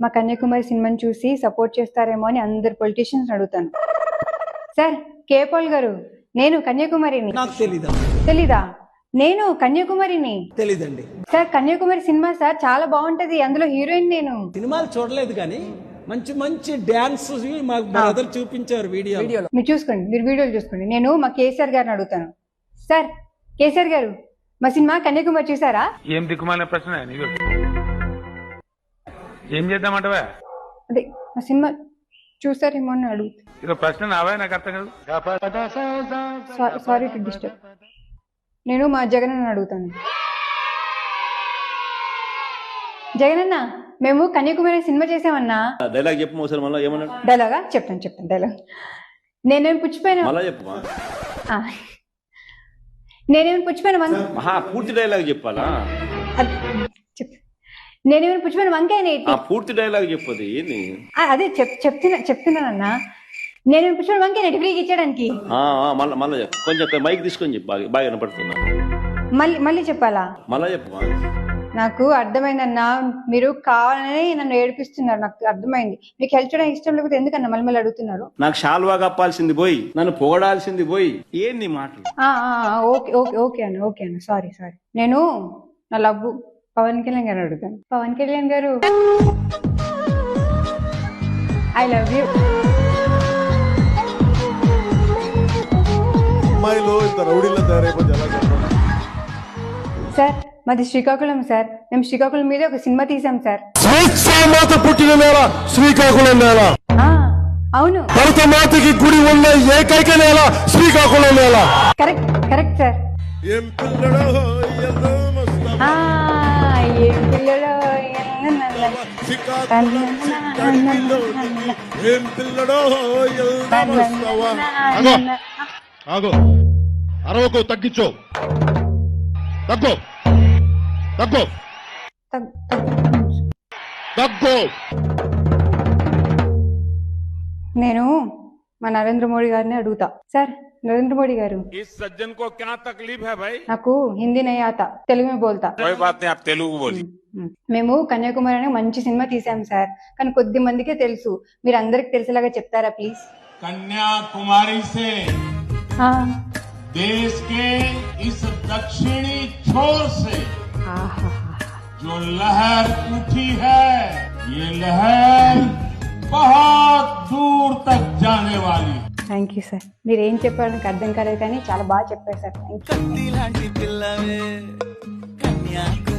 మా కన్యాకుమారి సినిమాని చూసి సపోర్ట్ చేస్తారేమో అని అందరు పొలిటీషియన్స్ అడుగుతాను. సార్ కేపాల్ గారు, నేను కన్యాకుమారిని. నాకు తెలీదా? తెలీదా? నేను కన్యాకుమారిని. తెలీదండి సార్ కన్యాకుమారి సినిమా సార్ చాలా బాగుంటది, అందులో హీరోయిన్ నేను. సినిమాలు చూడలేదు కానీ మంచి మంచి డాన్స్ మా బ్రదర్ చూపించారు వీడియోలో. మీరు చూసుకోండి, మీరు వీడియోలు చూసుకోండి. నేను మా కేసీఆర్ గారిని అడుగుతాను. సార్ కేసీఆర్ గారు, మా సినిమా కన్యాకుమారి చూసారా? ఏం దిక్కుమాలిన ప్రశ్న నీకు? ఏం చేద్దామంటవా? అదే మా సినిమా చూసారేమో అని అడుగుతా. ఇదో ప్రశ్న నావా? నాకు అర్థం కాదు. Sorry to disturb. నేను మా జగనన్న అడుగుతాను. జగనన్న, మేము కన్యాకుమారి సినిమా చేసామన్నా. డైలాగ్ చెప్పు ఒకసారి మళ్ళీ. ఏమన్నా డైలాగా? చెప్తాను డైలాగ్. నేనేమి పుచ్చిపోయినా మళ్ళా చెప్పు. నేనేమి పుచ్చిపోయిన పూర్తి డైలాగ్ చెప్పాలా? నేనేమైనా పుచ్చిపోయిన వంకాయ పూర్తి డైలాగ్ చెప్పదు ఏంది? అదే చెప్తున్నానన్నా. నేనేమైనా పుచ్చిపోయిన వంకాయ ఫ్రీగా ఇచ్చడానికి. మళ్ళా చెప్పు, కొంచెం మైక్ తీసుకొని చెప్పు, బాగా వినపడుతున్నా. మళ్ళీ చెప్పాలా? మళ్ళా చెప్పు. నాకు అర్థమైందన్నా, మీరు కావాలని నన్ను ఏడిపిస్తున్నారు. నాకు అర్థమైంది. మీకు హెల్ప్ చేయడానికి ఇష్టం లేకపోతే ఎందుకన్నా మళ్ళీ అడుగుతున్నారు? నాకు షాల్వా కప్పాల్సింది పోయి, నన్ను పొగడాల్సింది పోయి, ఏంది మాటలు? ఓకే అన్న సారీ. నేను నా లవ్ పవన్ కళ్యాణ్ గారు అడుగుతాను. పవన్ కళ్యాణ్ గారు, ఐ లవ్ యూ. సార్ మాది శ్రీకాకుళం సార్. మేము శ్రీకాకుళం మీద ఒక సినిమా తీసాం సార్. పుట్టిన నేల శ్రీకాకుళం నేల. అవును, భరతమాతకి గుడి ఉన్న ఏకైక నేల శ్రీకాకుళం నేల. Correct sir. ఏం పిల్లడో అరవకు, తగ్గించో, తగ్గో. నేను మా నరేంద్ర మోడీ గారిని అడుగుతా. సార్ నరేంద్ర మోడీ గారు, నాకు హిందీ నై ఆతా, తెలుగు మే బోల్తా. మేము కన్యాకుమారి అనే మంచి సినిమా తీసాం సార్, కానీ కొద్ది మందికే తెలుసు. మీరు అందరికి తెలిసేలాగా చెప్తారా ప్లీజ్? कन्याकुमारी से देश के इस दक्षिणी छोर से जो लहर उठी है, ये लहर बहुत दूर तक जाने वाली. Thank you sir. మీరు ఏం చెప్పారు నాకు అర్థం కాలేదు, కానీ చాలా బాగా చెప్పారు సార్. Thank you.